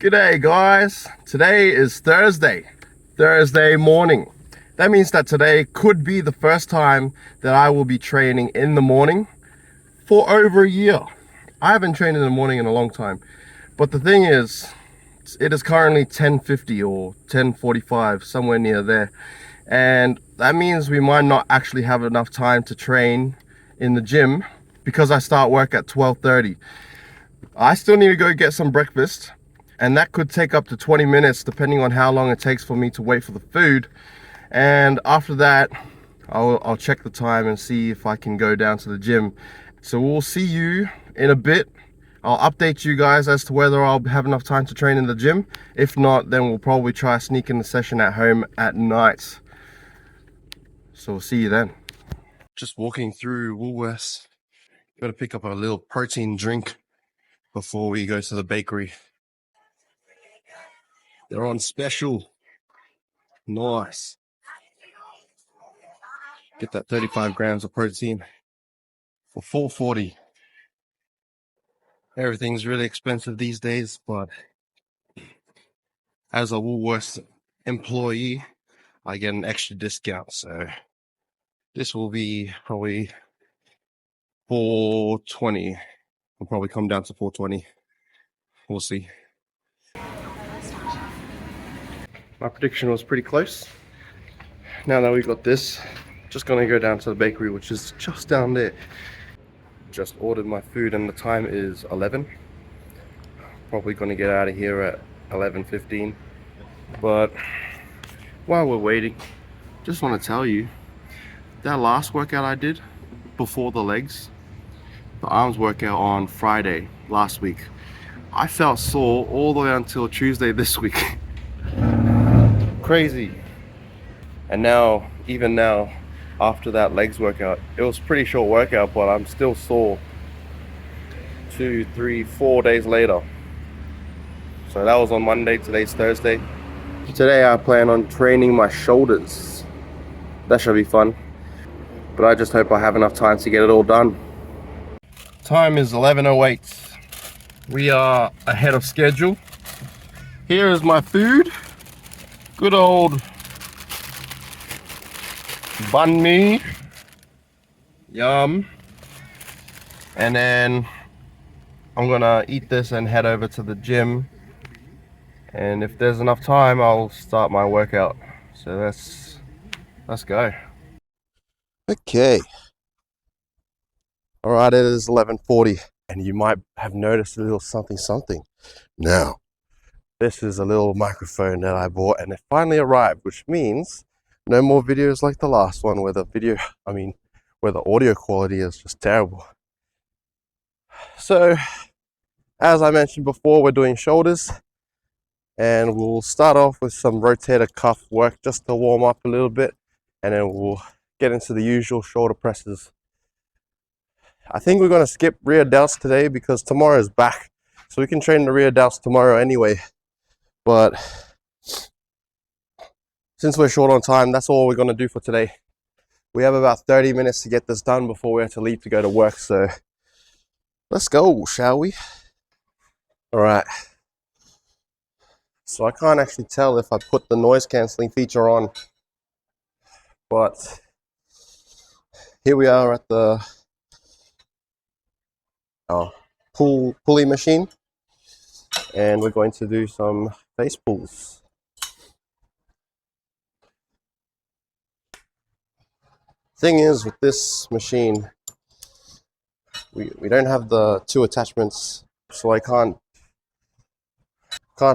G'day guys, today is Thursday morning. That means that today could be the first time that I will be training in the morning for over a year. I haven't trained in the morning in a long time, but the thing is, it is currently 10:50 or 10:45, somewhere near there. And that means we might not actually have enough time to train in the gym because I start work at 12:30. I still need to go get some breakfast, and that could take up to 20 minutes depending on how long it takes for me to wait for the food. And after that, I'll check the time and see if I can go down to the gym. So we'll see you in a bit. I'll update you guys as to whether I'll have enough time to train in the gym. If not, then we'll probably try a sneak in the session at home at night. So we'll see you then. Just walking through Woolworths. Got to pick up a little protein drink before we go to the bakery. They're on special. Nice. Get that 35 grams of protein for $4.40. Everything's really expensive these days, but as a Woolworths employee, I get an extra discount. So this will be probably $4.20. I'll probably come down to $4.20. We'll see. My prediction was pretty close. Now that we got this, just gonna go down to the bakery, which is just down there. Just ordered my food and the time is 11. Probably gonna get out of here at 11:15. But while we're waiting, just want to tell you that last workout I did before the legs, the arms workout on Friday last week, I felt sore all the way until Tuesday this week. Crazy. And now, even now, after that legs workout, it was a pretty short workout, but I'm still sore 2, 3, 4 days later. So that was on Monday, today's Thursday. Today I plan on training my shoulders. That should be fun. But I just hope I have enough time to get it all done. Time is 11:08. We are ahead of schedule. Here is my food. Good old banh mi. Yum. And then I'm gonna eat this and head over to the gym. And if there's enough time, I'll start my workout. So let's go. Okay. All right, it is 11:40, and you might have noticed a little something. Now, this is a little microphone that I bought, and it finally arrived, which means no more videos like the last one where where the audio quality is just terrible. So, as I mentioned before, we're doing shoulders, and we'll start off with some rotator cuff work just to warm up a little bit, and then we'll get into the usual shoulder presses. I think we're going to skip rear delts today because tomorrow is back, so we can train the rear delts tomorrow anyway. But since we're short on time, that's all we're going to do for today. We have about 30 minutes to get this done before we have to leave to go to work, so let's go, shall we? All right. So I can't actually tell if I put the noise cancelling feature on, but here we are at the pulley machine, and we're going to do some face pulls. Thing is, with this machine, we don't have the two attachments, so I can't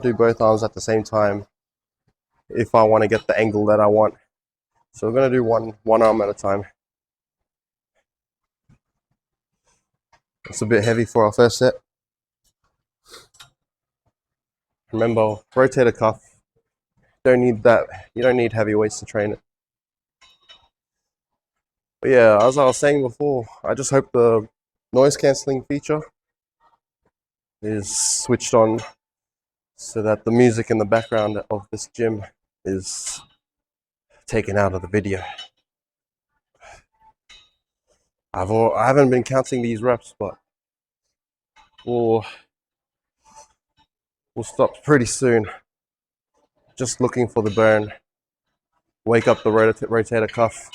do both arms at the same time if I want to get the angle that I want. So we're going to do one arm at a time. It's a bit heavy for our first set. Remember, rotator cuff, don't need that. You don't need heavy weights to train it. But yeah, as I was saying before, I just hope the noise cancelling feature is switched on so that the music in the background of this gym is taken out of the video. I haven't been counting these reps, but will stop pretty soon. Just looking for the burn. Wake up the rotator cuff.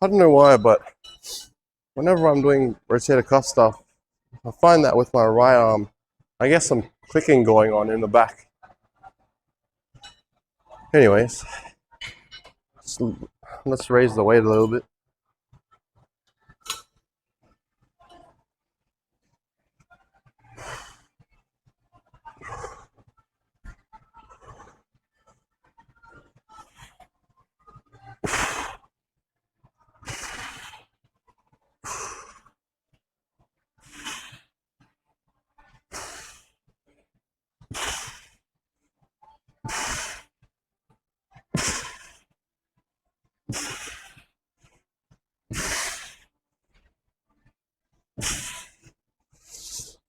I don't know why, but whenever I'm doing rotator cuff stuff, I find that with my right arm, I get some clicking going on in the back. Anyways, let's raise the weight a little bit.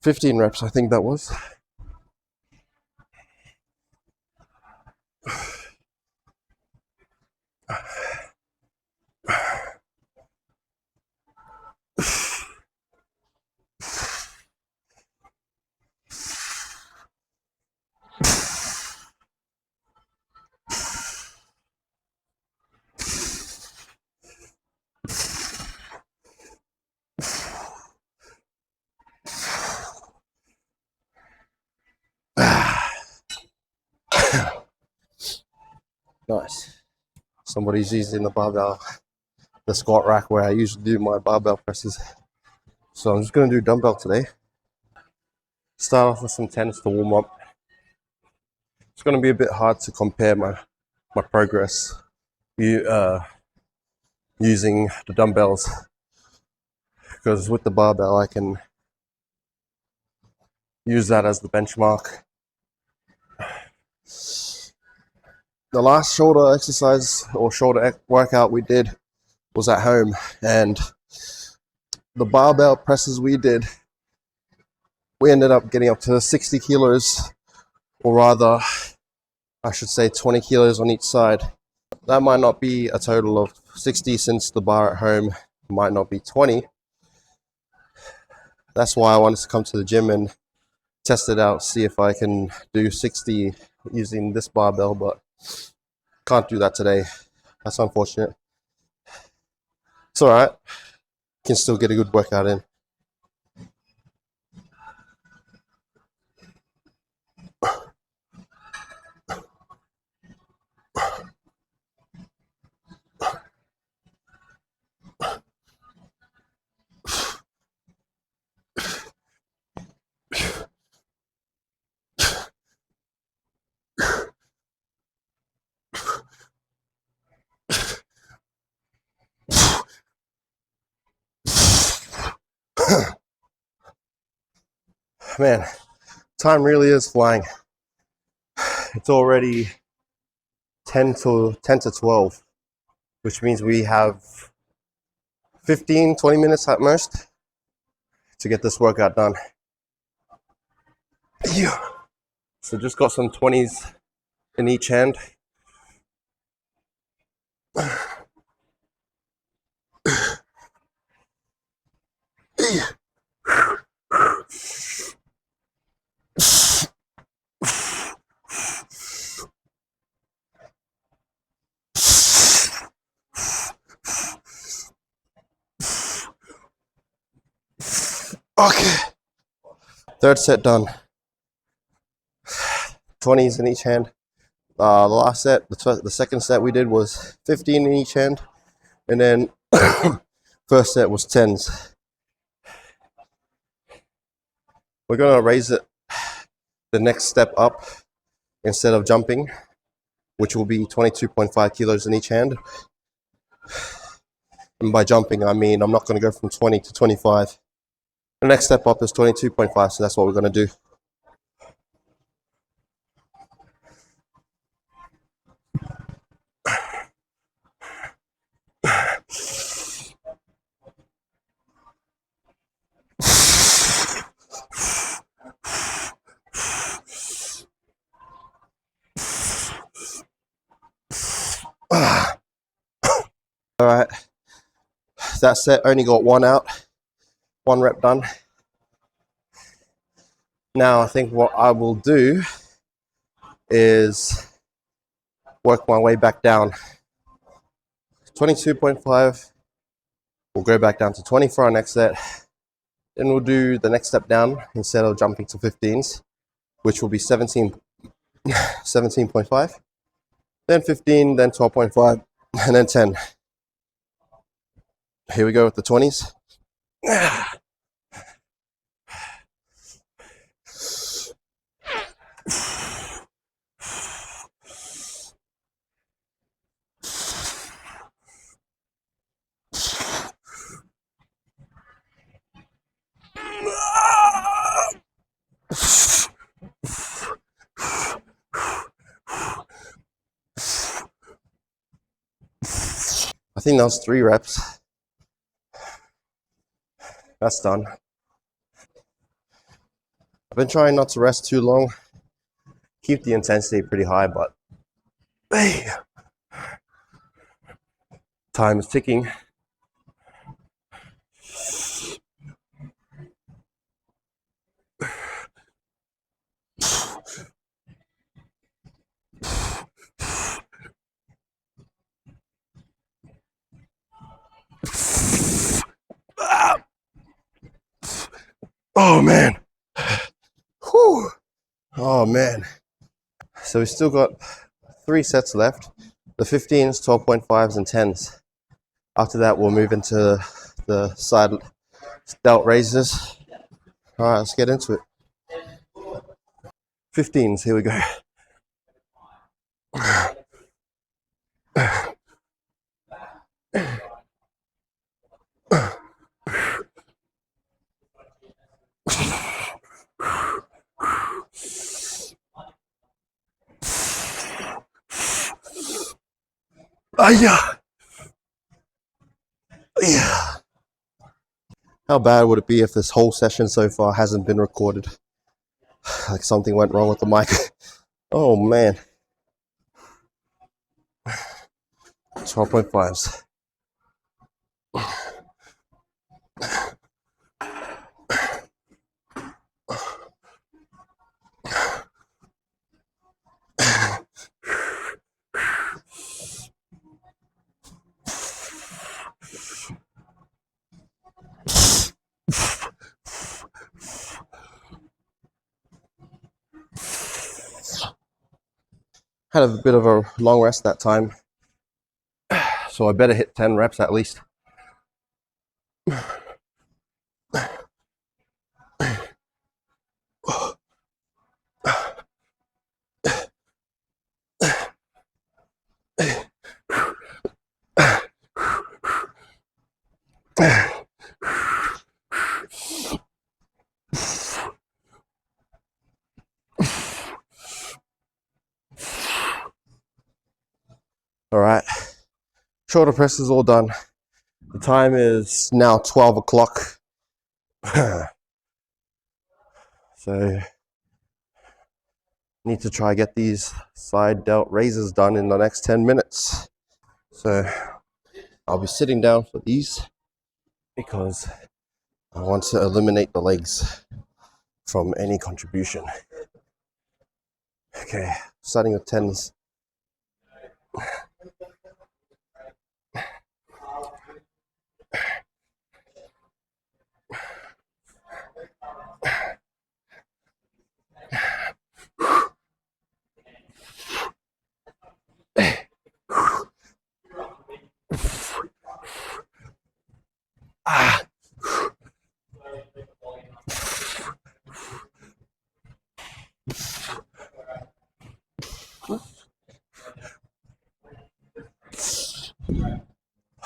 "15 reps, I think that was. Nice. Somebody's using the barbell, the squat rack where I usually do my barbell presses. So I'm just going to do dumbbell today. Start off with some tens to warm up. It's going to be a bit hard to compare my progress using the dumbbells, because with the barbell I can use that as the benchmark. The last shoulder exercise or shoulder workout we did was at home, and the barbell presses we did, we ended up getting up to 60 kilos, or rather I should say 20 kilos on each side. That might not be a total of 60 since the bar at home might not be 20. That's why I wanted to come to the gym and test it out, see if I can do 60 using this barbell, but can't do that today. That's unfortunate. It's alright. Can still get a good workout in. Man, time really is flying. It's already 10 to 12, which means we have 15-20 minutes at most to get this workout done. Yeah. So just got some 20s in each hand. Okay, third set done. 20s in each hand. The last set, the second set we did was 15 in each hand, and then first set was 10s. We're gonna raise it the next step up instead of jumping, which will be 22.5 kilos in each hand. And by jumping, I mean I'm not gonna go from 20 to 25. The next step up is 22.5, so that's what we're gonna do. All right, that set only got one out, one rep done. Now I think what I will do is work my way back down. 22.5, we'll go back down to 20 for our next set. Then we'll do the next step down instead of jumping to 15s, which will be 17.5, then 15, then 12.5, and then 10. Here we go with the 20s. I think that was 3 reps. That's done. I've been trying not to rest too long, keep the intensity pretty high, but hey, time is ticking. Oh man. Whew. Oh man. So we still got 3 sets left. The 15s, 12.5s, and 10s. After that, we'll move into the side delt raises. All right, let's get into it. 15s, here we go. Yeah. How bad would it be if this whole session so far hasn't been recorded? Like something went wrong with the mic. Oh man. 12.5s. Had a bit of a long rest that time, so I better hit 10 reps at least. All right, shoulder press is all done. The time is now 12 o'clock. So need to try get these side delt raises done in the next 10 minutes. So I'll be sitting down for these because I want to eliminate the legs from any contribution. Okay, starting with 10s.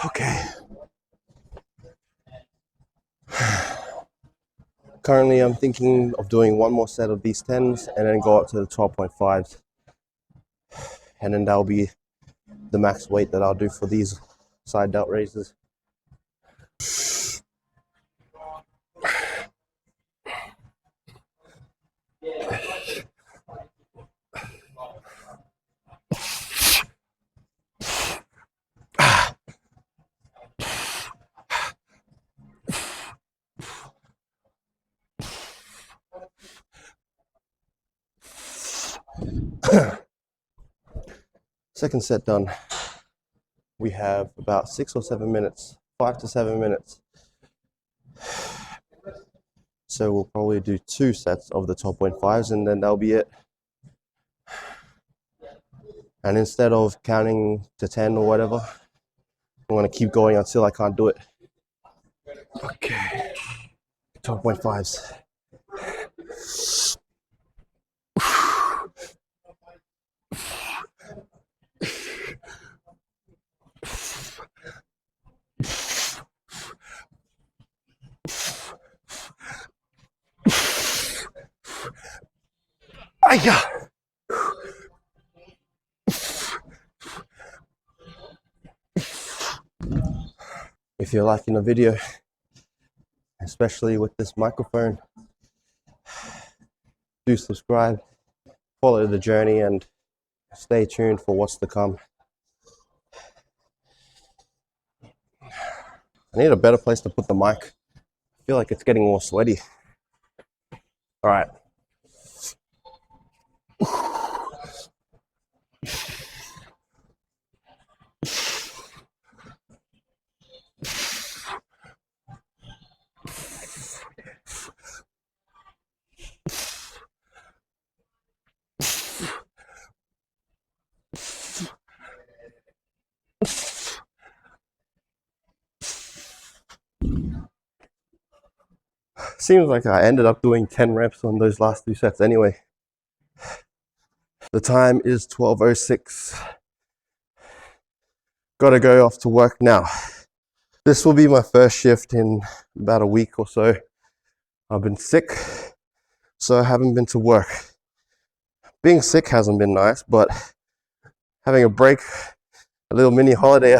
Okay. Currently, I'm thinking of doing one more set of these 10s and then go up to the 12.5s. And then that'll be the max weight that I'll do for these side delt raises. Second set done. We have about 6 or 7 minutes, 5 to 7 minutes. So we'll probably do 2 sets of the 12.5s and then that'll be it. And instead of counting to 10 or whatever, I'm gonna keep going until I can't do it. Okay, 12.5s. Aya! If you're liking the video, especially with this microphone, do subscribe, follow the journey, and stay tuned for what's to come. I need a better place to put the mic. I feel like it's getting more sweaty. All right. Seems like I ended up doing 10 reps on those last 2 sets anyway. The time is 12:06. Gotta go off to work now. This will be my first shift in about a week or so. I've been sick, so I haven't been to work. Being sick hasn't been nice, but having a break, a little mini holiday,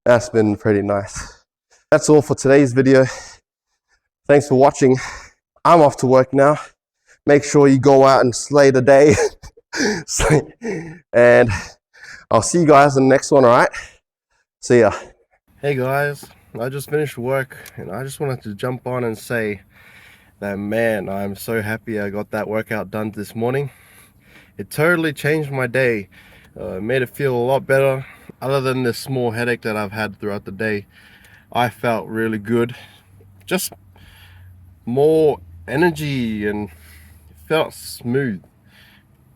that's been pretty nice. That's all for today's video. Thanks for watching. I'm off to work now. Make sure you go out and slay the day. And I'll see you guys in the next one, all right? See ya. Hey guys, I just finished work and I just wanted to jump on and say that, man, I'm so happy I got that workout done this morning. It totally changed my day. Made it feel a lot better. Other than this small headache that I've had throughout the day, I felt really good. Just more energy and felt smooth.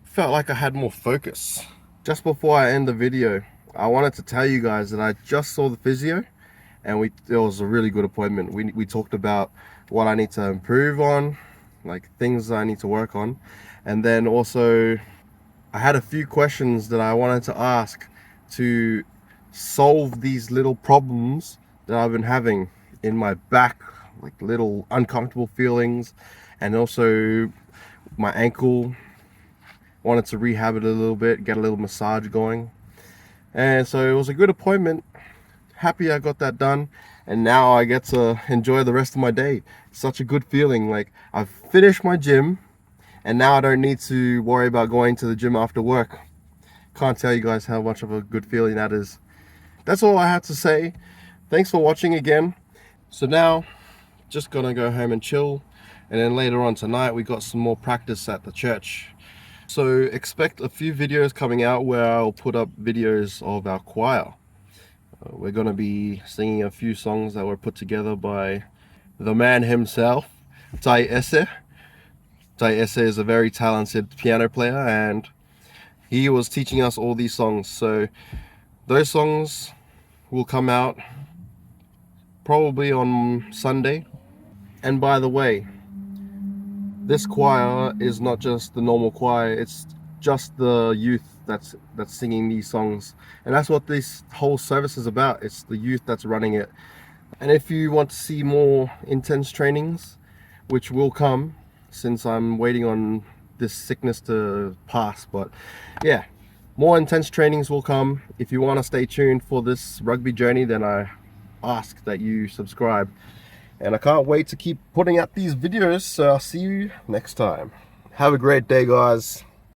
Felt like I had more focus. Just before I end the video, I wanted to tell you guys that I just saw the physio and it was a really good appointment. We talked about what I need to improve on, like things I need to work on, and then also I had a few questions that I wanted to ask to solve these little problems that I've been having in my back, like little uncomfortable feelings, and also my ankle. Wanted to rehab it a little bit, get a little massage going. And so it was a good appointment. Happy I got that done, and now I get to enjoy the rest of my day. Such a good feeling. Like, I've finished my gym and now I don't need to worry about going to the gym after work. Can't tell you guys how much of a good feeling that is. That's all I have to say. Thanks for watching again. So now, just gonna go home and chill, and then later on tonight we got some more practice at the church. So expect a few videos coming out where I'll put up videos of our choir. We're gonna be singing a few songs that were put together by the man himself, Tai Esse. Tai Esse is a very talented piano player and he was teaching us all these songs. So those songs will come out probably on Sunday. And by the way, this choir is not just the normal choir, it's just the youth that's singing these songs. And that's what this whole service is about. It's the youth that's running it. And if you want to see more intense trainings, which will come since I'm waiting on this sickness to pass, but yeah, more intense trainings will come. If you want to stay tuned for this rugby journey, then I ask that you subscribe. And I can't wait to keep putting out these videos, so I'll see you next time. Have a great day, guys.